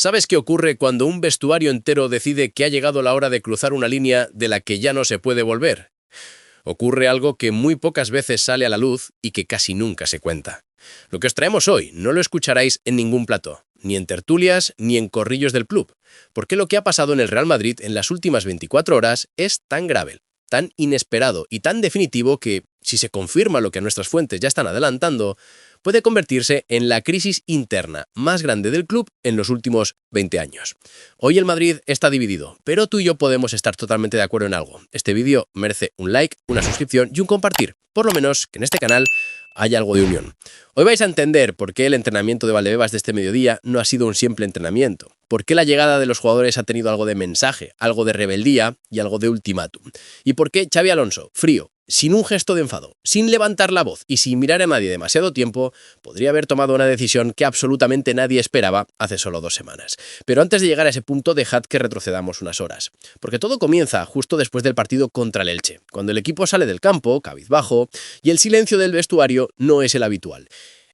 ¿Sabes qué ocurre cuando un vestuario entero decide que ha llegado la hora de cruzar una línea de la que ya no se puede volver? Ocurre algo que muy pocas veces sale a la luz y que casi nunca se cuenta. Lo que os traemos hoy no lo escucharéis en ningún plató, ni en tertulias, ni en corrillos del club, porque lo que ha pasado en el Real Madrid en las últimas 24 horas es tan grave, tan inesperado y tan definitivo que, si se confirma lo que nuestras fuentes ya están adelantando, puede convertirse en la crisis interna más grande del club en los últimos 20 años. Hoy el Madrid está dividido, pero tú y yo podemos estar totalmente de acuerdo en algo. Este vídeo merece un like, una suscripción y un compartir. Por lo menos que en este canal haya algo de unión. Hoy vais a entender por qué el entrenamiento de Valdebebas de este mediodía no ha sido un simple entrenamiento, por qué la llegada de los jugadores ha tenido algo de mensaje, algo de rebeldía y algo de ultimátum, y por qué Xabi Alonso, frío, sin un gesto de enfado, sin levantar la voz y sin mirar a nadie demasiado tiempo, podría haber tomado una decisión que absolutamente nadie esperaba hace solo 2 semanas. Pero antes de llegar a ese punto, dejad que retrocedamos unas horas. Porque todo comienza justo después del partido contra el Elche, cuando el equipo sale del campo, cabizbajo, y el silencio del vestuario no es el habitual.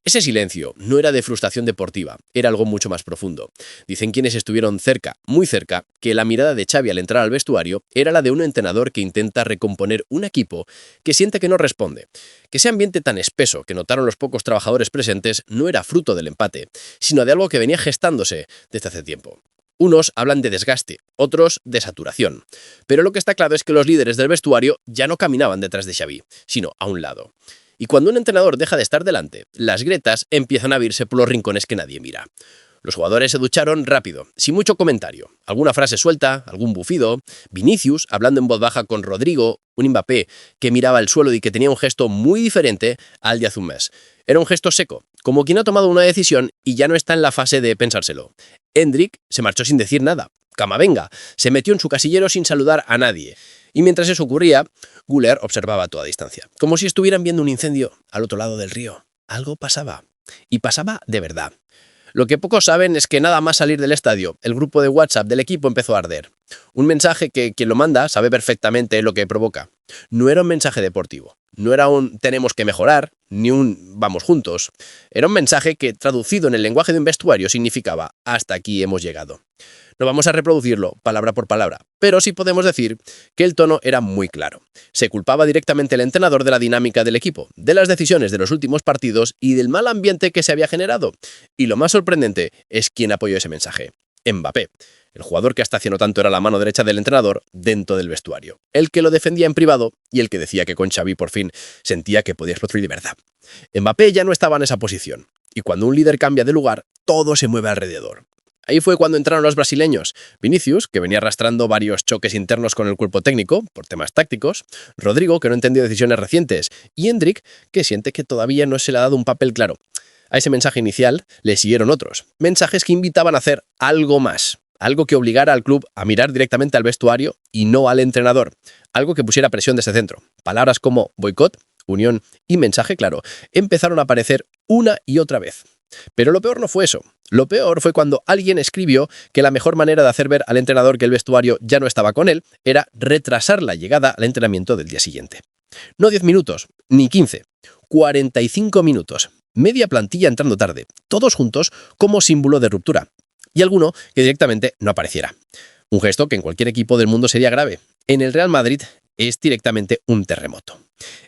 Ese silencio no era de frustración deportiva, era algo mucho más profundo. Dicen quienes estuvieron cerca, muy cerca, que la mirada de Xavi al entrar al vestuario era la de un entrenador que intenta recomponer un equipo que siente que no responde. Que ese ambiente tan espeso que notaron los pocos trabajadores presentes no era fruto del empate, sino de algo que venía gestándose desde hace tiempo. Unos hablan de desgaste, otros de saturación. Pero lo que está claro es que los líderes del vestuario ya no caminaban detrás de Xavi, sino a un lado. Y cuando un entrenador deja de estar delante, las grietas empiezan a abrirse por los rincones que nadie mira. Los jugadores se ducharon rápido, sin mucho comentario. Alguna frase suelta, algún bufido. Vinicius, hablando en voz baja con Rodrigo, un Mbappé que miraba al suelo y que tenía un gesto muy diferente al de hace un mes. Era un gesto seco, como quien ha tomado una decisión y ya no está en la fase de pensárselo. Endrick se marchó sin decir nada. Camavinga se metió en su casillero sin saludar a nadie. Y mientras eso ocurría, Güler observaba a toda distancia, como si estuvieran viendo un incendio al otro lado del río. Algo pasaba. Y pasaba de verdad. Lo que pocos saben es que nada más salir del estadio, el grupo de WhatsApp del equipo empezó a arder. Un mensaje que quien lo manda sabe perfectamente lo que provoca. No era un mensaje deportivo, no era un tenemos que mejorar, ni un vamos juntos. Era un mensaje que, traducido en el lenguaje de un vestuario, significaba hasta aquí hemos llegado. No vamos a reproducirlo palabra por palabra, pero sí podemos decir que el tono era muy claro. Se culpaba directamente al entrenador de la dinámica del equipo, de las decisiones de los últimos partidos y del mal ambiente que se había generado. Y lo más sorprendente es quién apoyó ese mensaje. Mbappé, el jugador que hasta hace no tanto era la mano derecha del entrenador dentro del vestuario, el que lo defendía en privado y el que decía que con Xavi por fin sentía que podía explotar de verdad. Mbappé ya no estaba en esa posición, y cuando un líder cambia de lugar, todo se mueve alrededor. Ahí fue cuando entraron los brasileños. Vinicius, que venía arrastrando varios choques internos con el cuerpo técnico, por temas tácticos. Rodrigo, que no entendió decisiones recientes. Y Endrick, que siente que todavía no se le ha dado un papel claro. A ese mensaje inicial le siguieron otros. Mensajes que invitaban a hacer algo más. Algo que obligara al club a mirar directamente al vestuario y no al entrenador. Algo que pusiera presión desde dentro. Palabras como boicot, unión y mensaje claro empezaron a aparecer una y otra vez. Pero lo peor no fue eso. Lo peor fue cuando alguien escribió que la mejor manera de hacer ver al entrenador que el vestuario ya no estaba con él era retrasar la llegada al entrenamiento del día siguiente. No 10 minutos, ni 15, 45 minutos. Media plantilla entrando tarde, todos juntos como símbolo de ruptura. Y alguno que directamente no apareciera. Un gesto que en cualquier equipo del mundo sería grave. En el Real Madrid es directamente un terremoto.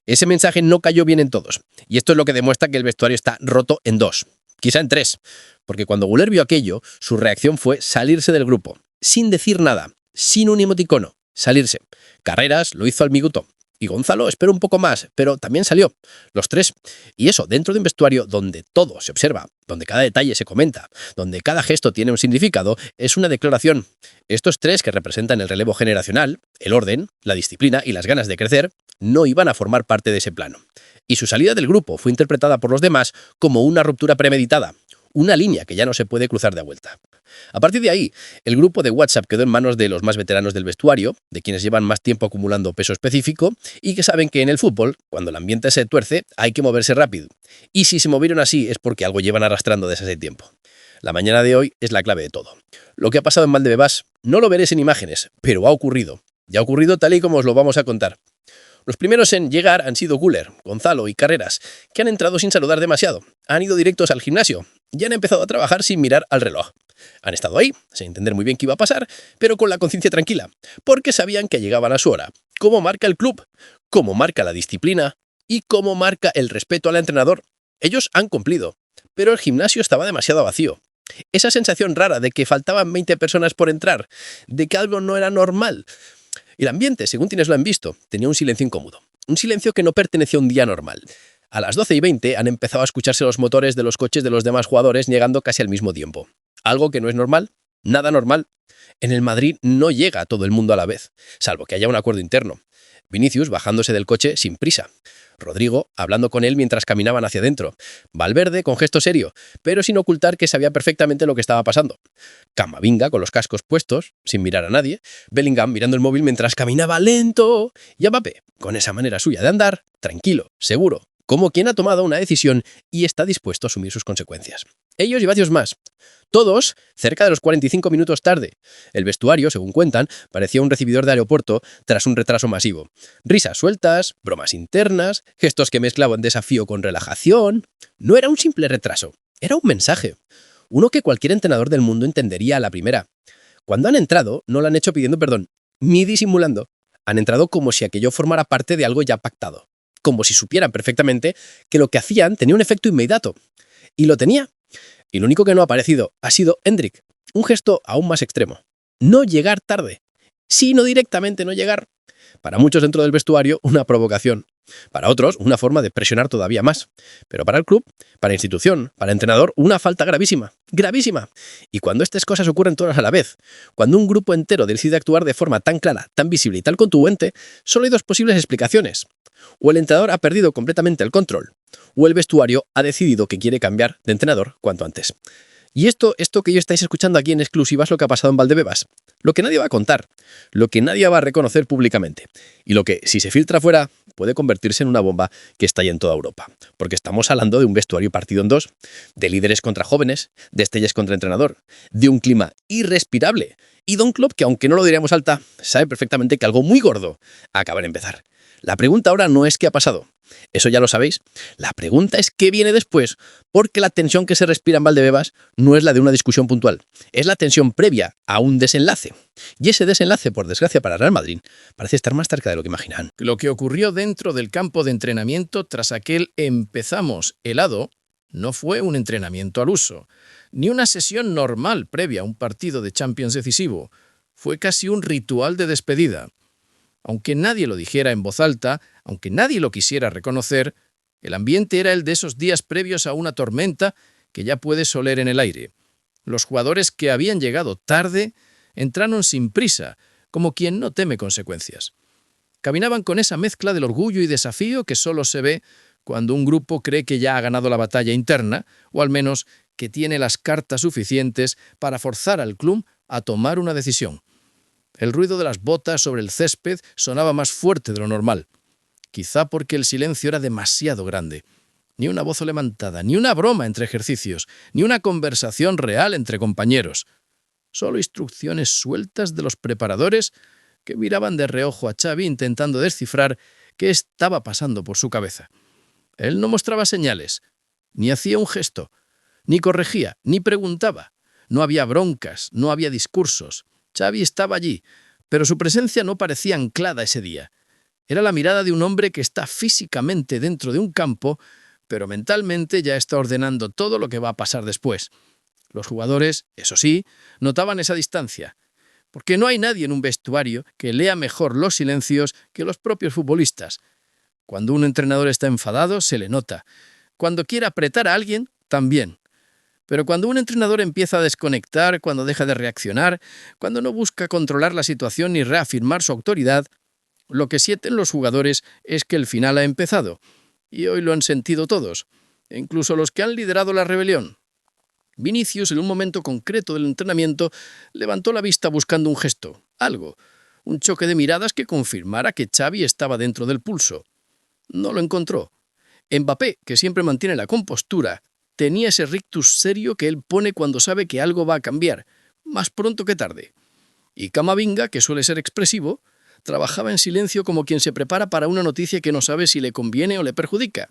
Ese mensaje no cayó bien en todos. Y esto es lo que demuestra que el vestuario está roto en 2. Quizá en 3, porque cuando Güler vio aquello, su reacción fue salirse del grupo, sin decir nada, sin un emoticono, salirse. Carreras lo hizo al minuto, y Gonzalo esperó un poco más, pero también salió, los 3. Y eso, dentro de un vestuario donde todo se observa, donde cada detalle se comenta, donde cada gesto tiene un significado, es una declaración. Estos 3 que representan el relevo generacional, el orden, la disciplina y las ganas de crecer, no iban a formar parte de ese plano. Y su salida del grupo fue interpretada por los demás como una ruptura premeditada, una línea que ya no se puede cruzar de vuelta. A partir de ahí, el grupo de WhatsApp quedó en manos de los más veteranos del vestuario, de quienes llevan más tiempo acumulando peso específico y que saben que en el fútbol, cuando el ambiente se tuerce, hay que moverse rápido. Y si se movieron así es porque algo llevan arrastrando desde hace tiempo. La mañana de hoy es la clave de todo. Lo que ha pasado en Valdebebas no lo veréis en imágenes, pero ha ocurrido. Ya ha ocurrido tal y como os lo vamos a contar. Los primeros en llegar han sido Güler, Gonzalo y Carreras, que han entrado sin saludar demasiado, han ido directos al gimnasio y han empezado a trabajar sin mirar al reloj. Han estado ahí, sin entender muy bien qué iba a pasar, pero con la conciencia tranquila, porque sabían que llegaban a su hora. Cómo marca el club, cómo marca la disciplina y cómo marca el respeto al entrenador. Ellos han cumplido, pero el gimnasio estaba demasiado vacío. Esa sensación rara de que faltaban 20 personas por entrar, de que algo no era normal. El ambiente, según quienes lo han visto, tenía un silencio incómodo. Un silencio que no pertenecía a un día normal. A las 12:20 han empezado a escucharse los motores de los coches de los demás jugadores llegando casi al mismo tiempo. Algo que no es normal, nada normal. En el Madrid no llega todo el mundo a la vez, salvo que haya un acuerdo interno. Vinicius bajándose del coche sin prisa. Rodrigo hablando con él mientras caminaban hacia adentro. Valverde con gesto serio, pero sin ocultar que sabía perfectamente lo que estaba pasando. Camavinga con los cascos puestos, sin mirar a nadie. Bellingham mirando el móvil mientras caminaba lento. Y Mbappé, con esa manera suya de andar, tranquilo, seguro, como quien ha tomado una decisión y está dispuesto a asumir sus consecuencias. Ellos y varios más. Todos cerca de los 45 minutos tarde. El vestuario, según cuentan, parecía un recibidor de aeropuerto tras un retraso masivo. Risas sueltas, bromas internas, gestos que mezclaban desafío con relajación. No era un simple retraso, era un mensaje. Uno que cualquier entrenador del mundo entendería a la primera. Cuando han entrado, no lo han hecho pidiendo perdón, ni disimulando. Han entrado como si aquello formara parte de algo ya pactado. Como si supieran perfectamente que lo que hacían tenía un efecto inmediato. Y lo tenía. Y lo único que no ha aparecido ha sido Endrick, un gesto aún más extremo. No llegar tarde, sino directamente no llegar. Para muchos dentro del vestuario, una provocación. Para otros, una forma de presionar todavía más. Pero para el club, para la institución, para el entrenador, una falta gravísima. ¡Gravísima! Y cuando estas cosas ocurren todas a la vez, cuando un grupo entero decide actuar de forma tan clara, tan visible y tan contundente, solo hay dos posibles explicaciones. O el entrenador ha perdido completamente el control, o el vestuario ha decidido que quiere cambiar de entrenador cuanto antes. Y esto que yo estáis escuchando aquí en exclusiva es lo que ha pasado en Valdebebas. Lo que nadie va a contar, lo que nadie va a reconocer públicamente, y lo que, si se filtra fuera, puede convertirse en una bomba que estalle en toda Europa. Porque estamos hablando de un vestuario partido en dos, de líderes contra jóvenes, de estrellas contra entrenador, de un clima irrespirable, y de un club que, aunque no lo diríamos alta, sabe perfectamente que algo muy gordo acaba de empezar. La pregunta ahora no es qué ha pasado, eso ya lo sabéis. La pregunta es qué viene después, porque la tensión que se respira en Valdebebas no es la de una discusión puntual, es la tensión previa a un desenlace. Y ese desenlace, por desgracia para Real Madrid, parece estar más cerca de lo que imaginan. Lo que ocurrió dentro del campo de entrenamiento tras aquel empezamos helado no fue un entrenamiento al uso, ni una sesión normal previa a un partido de Champions decisivo. Fue casi un ritual de despedida. Aunque nadie lo dijera en voz alta, aunque nadie lo quisiera reconocer, el ambiente era el de esos días previos a una tormenta que ya puedes oler en el aire. Los jugadores que habían llegado tarde entraron sin prisa, como quien no teme consecuencias. Caminaban con esa mezcla del orgullo y desafío que solo se ve cuando un grupo cree que ya ha ganado la batalla interna, o al menos que tiene las cartas suficientes para forzar al club a tomar una decisión. El ruido de las botas sobre el césped sonaba más fuerte de lo normal, quizá porque el silencio era demasiado grande. Ni una voz levantada, ni una broma entre ejercicios, ni una conversación real entre compañeros. Solo instrucciones sueltas de los preparadores que miraban de reojo a Xavi intentando descifrar qué estaba pasando por su cabeza. Él no mostraba señales, ni hacía un gesto, ni corregía, ni preguntaba. No había broncas, no había discursos. Xavi estaba allí, pero su presencia no parecía anclada ese día. Era la mirada de un hombre que está físicamente dentro de un campo, pero mentalmente ya está ordenando todo lo que va a pasar después. Los jugadores, eso sí, notaban esa distancia, porque no hay nadie en un vestuario que lea mejor los silencios que los propios futbolistas. Cuando un entrenador está enfadado, se le nota. Cuando quiere apretar a alguien, también. Pero cuando un entrenador empieza a desconectar, cuando deja de reaccionar, cuando no busca controlar la situación ni reafirmar su autoridad, lo que sienten los jugadores es que el final ha empezado. Y hoy lo han sentido todos, incluso los que han liderado la rebelión. Vinicius, en un momento concreto del entrenamiento, levantó la vista buscando un gesto, algo, un choque de miradas que confirmara que Xavi estaba dentro del pulso. No lo encontró. Mbappé, que siempre mantiene la compostura, tenía ese rictus serio que él pone cuando sabe que algo va a cambiar, más pronto que tarde. Y Camavinga, que suele ser expresivo, Trabajaba en silencio como quien se prepara para una noticia que no sabe si le conviene o le perjudica.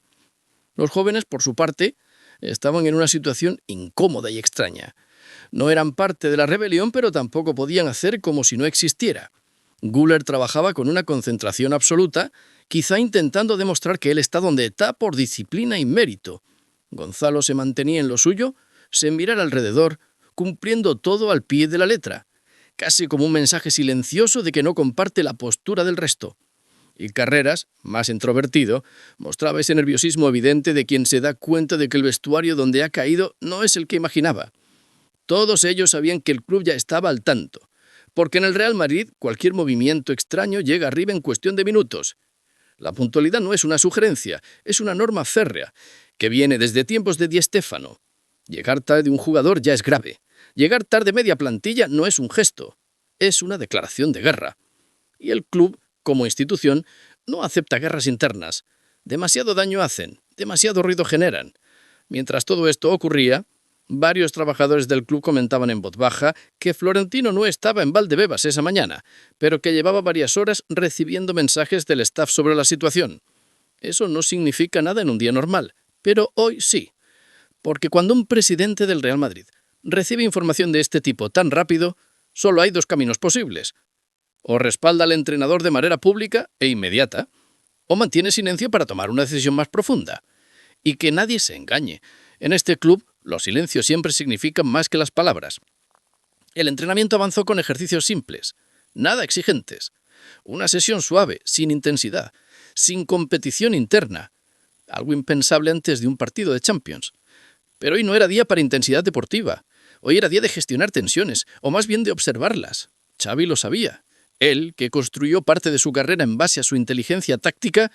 Los jóvenes, por su parte, estaban en una situación incómoda y extraña. No eran parte de la rebelión, pero tampoco podían hacer como si no existiera. Guller trabajaba con una concentración absoluta, quizá intentando demostrar que él está donde está por disciplina y mérito. Gonzalo se mantenía en lo suyo, sin mirar alrededor, cumpliendo todo al pie de la letra, casi como un mensaje silencioso de que no comparte la postura del resto. Y Carreras, más introvertido, mostraba ese nerviosismo evidente de quien se da cuenta de que el vestuario donde ha caído no es el que imaginaba. Todos ellos sabían que el club ya estaba al tanto, porque en el Real Madrid cualquier movimiento extraño llega arriba en cuestión de minutos. La puntualidad no es una sugerencia, es una norma férrea, que viene desde tiempos de Di Stéfano. Llegar tarde un jugador ya es grave. Llegar tarde media plantilla no es un gesto, es una declaración de guerra. Y el club, como institución, no acepta guerras internas. Demasiado daño hacen, demasiado ruido generan. Mientras todo esto ocurría, varios trabajadores del club comentaban en voz baja que Florentino no estaba en Valdebebas esa mañana, pero que llevaba varias horas recibiendo mensajes del staff sobre la situación. Eso no significa nada en un día normal, pero hoy sí. Porque cuando un presidente del Real Madrid recibe información de este tipo tan rápido, solo hay dos caminos posibles. O respalda al entrenador de manera pública e inmediata, o mantiene silencio para tomar una decisión más profunda. Y que nadie se engañe. En este club, los silencios siempre significan más que las palabras. El entrenamiento avanzó con ejercicios simples, nada exigentes. Una sesión suave, sin intensidad, sin competición interna. Algo impensable antes de un partido de Champions. Pero hoy no era día para intensidad deportiva. Hoy era día de gestionar tensiones, o más bien de observarlas. Xavi lo sabía. Él, que construyó parte de su carrera en base a su inteligencia táctica,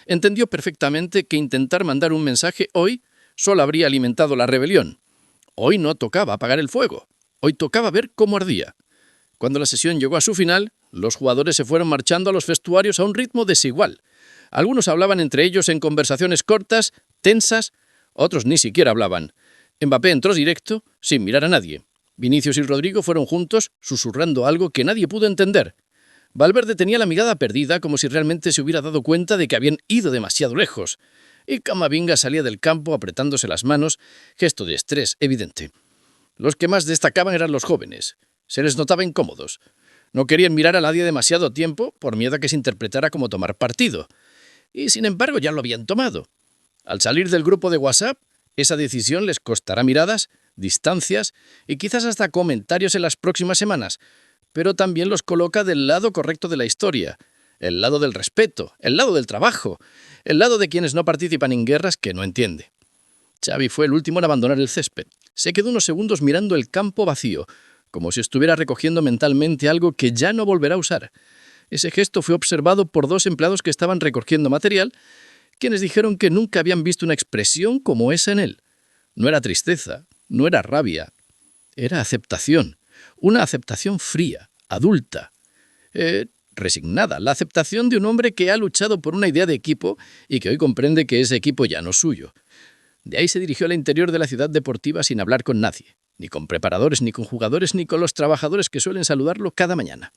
entendió perfectamente que intentar mandar un mensaje hoy solo habría alimentado la rebelión. Hoy no tocaba apagar el fuego. Hoy tocaba ver cómo ardía. Cuando la sesión llegó a su final, los jugadores se fueron marchando a los vestuarios a un ritmo desigual. Algunos hablaban entre ellos en conversaciones cortas, tensas, otros ni siquiera hablaban. Mbappé entró directo, sin mirar a nadie. Vinicius y Rodrigo fueron juntos, susurrando algo que nadie pudo entender. Valverde tenía la mirada perdida, como si realmente se hubiera dado cuenta de que habían ido demasiado lejos. Y Camavinga salía del campo apretándose las manos, gesto de estrés evidente. Los que más destacaban eran los jóvenes. Se les notaba incómodos. No querían mirar a nadie demasiado tiempo por miedo a que se interpretara como tomar partido. Y sin embargo ya lo habían tomado. Al salir del grupo de WhatsApp, esa decisión les costará miradas, distancias y quizás hasta comentarios en las próximas semanas, pero también los coloca del lado correcto de la historia, el lado del respeto, el lado del trabajo, el lado de quienes no participan en guerras que no entiende. Xavi fue el último en abandonar el césped. Se quedó unos segundos mirando el campo vacío, como si estuviera recogiendo mentalmente algo que ya no volverá a usar. Ese gesto fue observado por dos empleados que estaban recogiendo material, quienes dijeron que nunca habían visto una expresión como esa en él. No era tristeza, no era rabia, era aceptación. Una aceptación fría, adulta, resignada. La aceptación de un hombre que ha luchado por una idea de equipo y que hoy comprende que ese equipo ya no es suyo. De ahí se dirigió al interior de la ciudad deportiva sin hablar con nadie, ni con preparadores, ni con jugadores, ni con los trabajadores que suelen saludarlo cada mañana.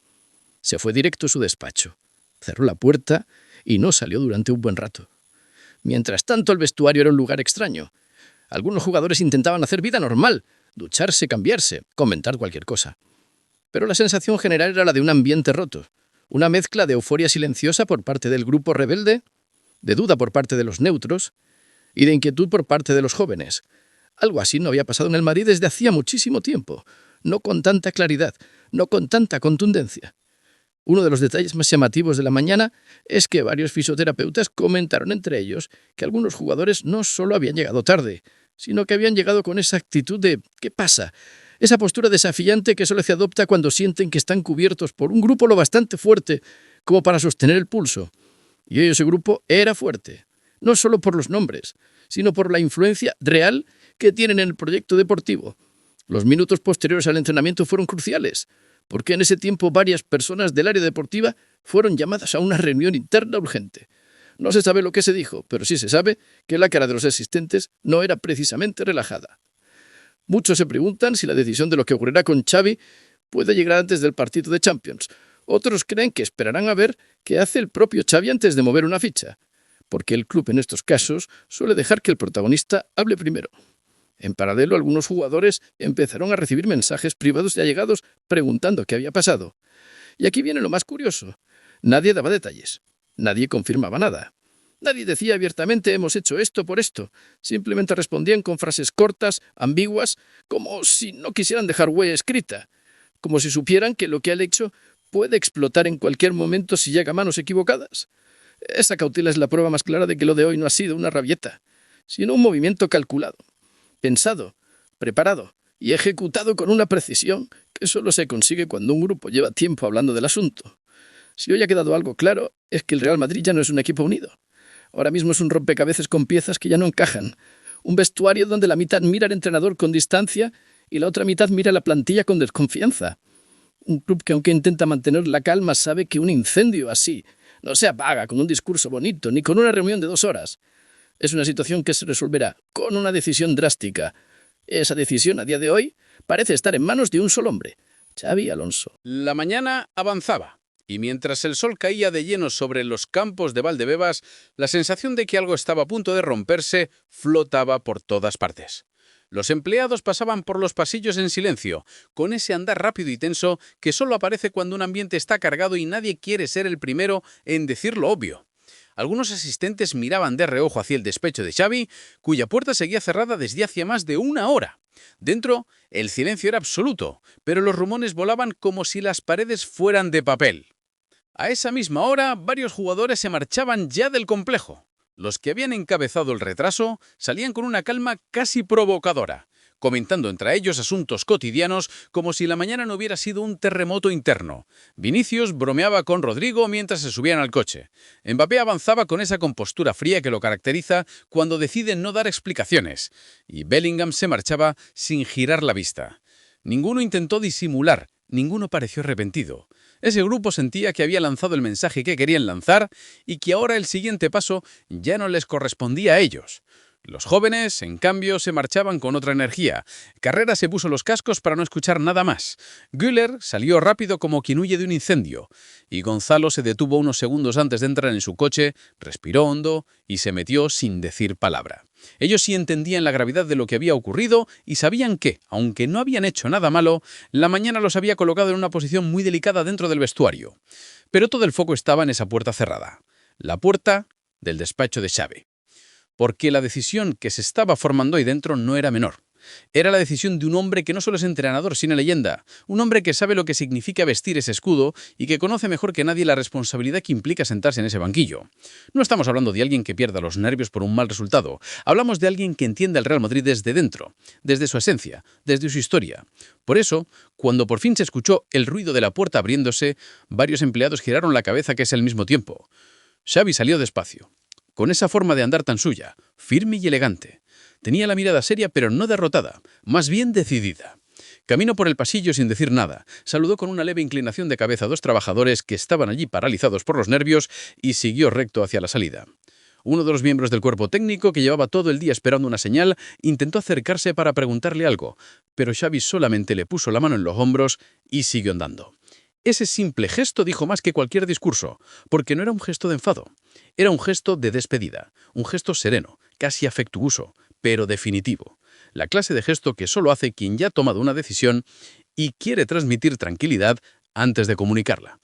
Se fue directo a su despacho, cerró la puerta y no salió durante un buen rato. Mientras tanto, el vestuario era un lugar extraño. Algunos jugadores intentaban hacer vida normal, ducharse, cambiarse, comentar cualquier cosa. Pero la sensación general era la de un ambiente roto, una mezcla de euforia silenciosa por parte del grupo rebelde, de duda por parte de los neutros y de inquietud por parte de los jóvenes. Algo así no había pasado en el Madrid desde hacía muchísimo tiempo, no con tanta claridad, no con tanta contundencia. Uno de los detalles más llamativos de la mañana es que varios fisioterapeutas comentaron entre ellos que algunos jugadores no solo habían llegado tarde, sino que habían llegado con esa actitud de ¿qué pasa? Esa postura desafiante que solo se adopta cuando sienten que están cubiertos por un grupo lo bastante fuerte como para sostener el pulso. Y ese grupo era fuerte, no solo por los nombres, sino por la influencia real que tienen en el proyecto deportivo. Los minutos posteriores al entrenamiento fueron cruciales, porque en ese tiempo varias personas del área deportiva fueron llamadas a una reunión interna urgente. No se sabe lo que se dijo, pero sí se sabe que la cara de los asistentes no era precisamente relajada. Muchos se preguntan si la decisión de lo que ocurrirá con Xavi puede llegar antes del partido de Champions, Otros creen que esperarán a ver qué hace el propio Xavi antes de mover una ficha, porque el club en estos casos suele dejar que el protagonista hable primero. En paralelo, algunos jugadores empezaron a recibir mensajes privados de allegados preguntando qué había pasado. Y aquí viene lo más curioso. Nadie daba detalles. Nadie confirmaba nada. Nadie decía abiertamente hemos hecho esto por esto. Simplemente respondían con frases cortas, ambiguas, como si no quisieran dejar huella escrita. Como si supieran que lo que han hecho puede explotar en cualquier momento si llega a manos equivocadas. Esa cautela es la prueba más clara de que lo de hoy no ha sido una rabieta, sino un movimiento calculado, pensado, preparado y ejecutado con una precisión que solo se consigue cuando un grupo lleva tiempo hablando del asunto. Si hoy ha quedado algo claro, es que el Real Madrid ya no es un equipo unido. Ahora mismo es un rompecabezas con piezas que ya no encajan. Un vestuario donde la mitad mira al entrenador con distancia y la otra mitad mira a la plantilla con desconfianza. Un club que, aunque intenta mantener la calma, sabe que un incendio así no se apaga con un discurso bonito ni con una reunión de 2 horas. Es una situación que se resolverá con una decisión drástica. Esa decisión, a día de hoy, parece estar en manos de un solo hombre, Xabi Alonso. La mañana avanzaba, y mientras el sol caía de lleno sobre los campos de Valdebebas, la sensación de que algo estaba a punto de romperse flotaba por todas partes. Los empleados pasaban por los pasillos en silencio, con ese andar rápido y tenso que solo aparece cuando un ambiente está cargado y nadie quiere ser el primero en decir lo obvio. Algunos asistentes miraban de reojo hacia el despacho de Xavi, cuya puerta seguía cerrada desde hacía más de 1 hora. Dentro, el silencio era absoluto, pero los rumores volaban como si las paredes fueran de papel. A esa misma hora, varios jugadores se marchaban ya del complejo. Los que habían encabezado el retraso salían con una calma casi provocadora, comentando entre ellos asuntos cotidianos como si la mañana no hubiera sido un terremoto interno. Vinicius bromeaba con Rodrigo mientras se subían al coche. Mbappé avanzaba con esa compostura fría que lo caracteriza cuando decide no dar explicaciones, y Bellingham se marchaba sin girar la vista. Ninguno intentó disimular, ninguno pareció arrepentido. Ese grupo sentía que había lanzado el mensaje que querían lanzar y que ahora el siguiente paso ya no les correspondía a ellos. Los jóvenes, en cambio, se marchaban con otra energía. Carrera se puso los cascos para no escuchar nada más. Güler salió rápido como quien huye de un incendio. Y Gonzalo se detuvo unos segundos antes de entrar en su coche, respiró hondo y se metió sin decir palabra. Ellos sí entendían la gravedad de lo que había ocurrido y sabían que, aunque no habían hecho nada malo, la mañana los había colocado en una posición muy delicada dentro del vestuario. Pero todo el foco estaba en esa puerta cerrada. La puerta del despacho de Xavi. Porque la decisión que se estaba formando ahí dentro no era menor. Era la decisión de un hombre que no solo es entrenador, sino leyenda. Un hombre que sabe lo que significa vestir ese escudo y que conoce mejor que nadie la responsabilidad que implica sentarse en ese banquillo. No estamos hablando de alguien que pierda los nervios por un mal resultado. Hablamos de alguien que entiende al Real Madrid desde dentro, desde su esencia, desde su historia. Por eso, cuando por fin se escuchó el ruido de la puerta abriéndose, varios empleados giraron la cabeza casi al mismo tiempo. Xavi salió despacio, con esa forma de andar tan suya, firme y elegante. Tenía la mirada seria pero no derrotada, más bien decidida. Caminó por el pasillo sin decir nada, saludó con una leve inclinación de cabeza a 2 trabajadores que estaban allí paralizados por los nervios y siguió recto hacia la salida. Uno de los miembros del cuerpo técnico, que llevaba todo el día esperando una señal, intentó acercarse para preguntarle algo, pero Xavi solamente le puso la mano en los hombros y siguió andando. Ese simple gesto dijo más que cualquier discurso, porque no era un gesto de enfado. Era un gesto de despedida, un gesto sereno, casi afectuoso, pero definitivo. La clase de gesto que solo hace quien ya ha tomado una decisión y quiere transmitir tranquilidad antes de comunicarla.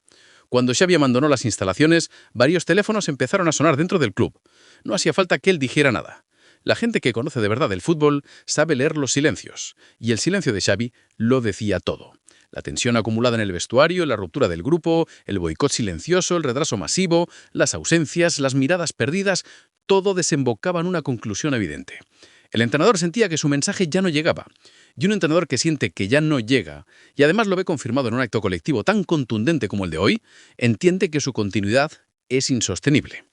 Cuando Xavi abandonó las instalaciones, varios teléfonos empezaron a sonar dentro del club. No hacía falta que él dijera nada. La gente que conoce de verdad el fútbol sabe leer los silencios, y el silencio de Xavi lo decía todo. La tensión acumulada en el vestuario, la ruptura del grupo, el boicot silencioso, el retraso masivo, las ausencias, las miradas perdidas, todo desembocaba en una conclusión evidente. El entrenador sentía que su mensaje ya no llegaba. Y un entrenador que siente que ya no llega, y además lo ve confirmado en un acto colectivo tan contundente como el de hoy, entiende que su continuidad es insostenible.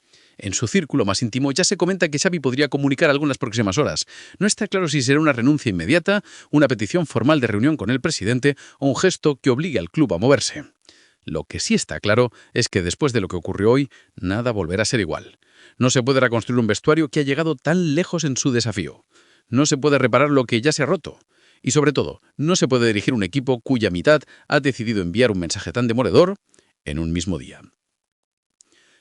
En su círculo más íntimo ya se comenta que Xavi podría comunicar algo en las próximas horas. No está claro si será una renuncia inmediata, una petición formal de reunión con el presidente o un gesto que obligue al club a moverse. Lo que sí está claro es que después de lo que ocurrió hoy, nada volverá a ser igual. No se puede reconstruir un vestuario que ha llegado tan lejos en su desafío. No se puede reparar lo que ya se ha roto. Y sobre todo, no se puede dirigir un equipo cuya mitad ha decidido enviar un mensaje tan demoledor en un mismo día.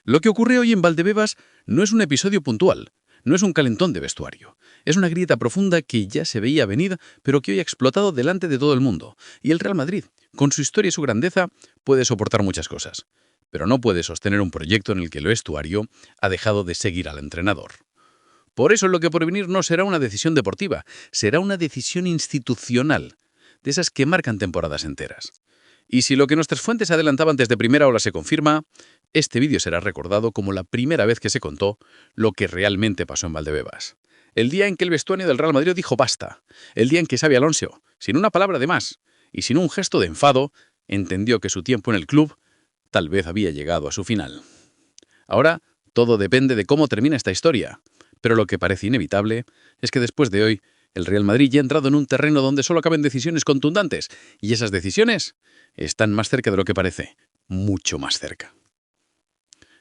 Lo que ocurre hoy en Valdebebas no es un episodio puntual, no es un calentón de vestuario. Es una grieta profunda que ya se veía venir, pero que hoy ha explotado delante de todo el mundo. Y el Real Madrid, con su historia y su grandeza, puede soportar muchas cosas, pero no puede sostener un proyecto en el que el vestuario ha dejado de seguir al entrenador. Por eso lo que por venir no será una decisión deportiva, será una decisión institucional, de esas que marcan temporadas enteras. Y si lo que nuestras fuentes adelantaban desde primera hora se confirma, este vídeo será recordado como la primera vez que se contó lo que realmente pasó en Valdebebas. El día en que el vestuario del Real Madrid dijo basta. El día en que Xabi Alonso, sin una palabra de más y sin un gesto de enfado, entendió que su tiempo en el club tal vez había llegado a su final. Ahora, todo depende de cómo termina esta historia. Pero lo que parece inevitable es que después de hoy, el Real Madrid ya ha entrado en un terreno donde solo caben decisiones contundentes. Y esas decisiones están más cerca de lo que parece. Mucho más cerca.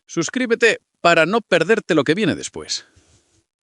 Suscríbete para no perderte lo que viene después.